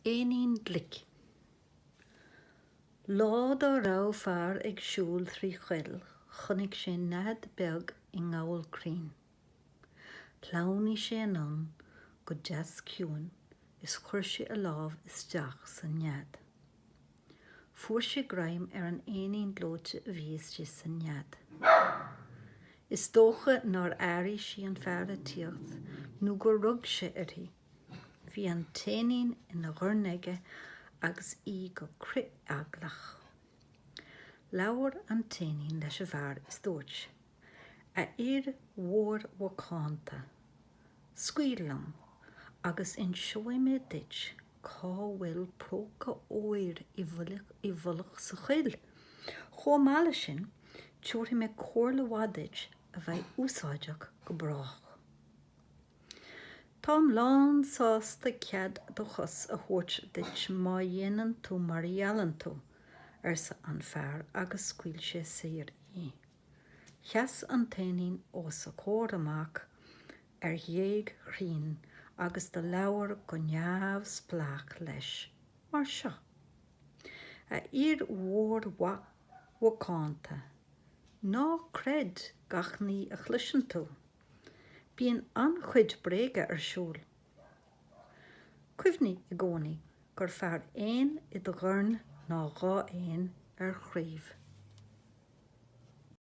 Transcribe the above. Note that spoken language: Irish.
Éonainn glic. Lád á rá fear ag siúl trí chuil, chunig sé nead beag I ngáil crín. Plánaí sé ann go deas ciúin, is chuir sé a lámh isteach san nead. Fuair sé greim an éonainn glóite a bhíoste san nead. Is dócha nar airí sí an fearr a tíocht, nó go rug sé arthaí. Bhí an téanainn ina ghuirneige agus í go crit eaglach. Leabhar an téanainn leis a bhfear is dúirt. A ir mhór mhocánta. Scaoileann agus in seoimé dit cá bhfuil próca óir I bhullach sa chuil. Chomh mála sin, teoirtí mé comhairle mhadaid a bheith úsáideach go brách. Tám lán sásta cead do chus a thabhairt dit má dhéanann tú mar dhealann tú sa an fearr agus scaoil sé saor í. Cheas an téanainn os a cóir amach dhéag chrín agus de leabhar go neamh splach leis, mar seo. A ir mhór mhocánta. Ná cred gach ní a chluiseann tú. Bíonn anchuid bréige ar siúl. Cuimhní I gcónaí gur fearr éin I do ghoirn ná gá éin ar chraobh.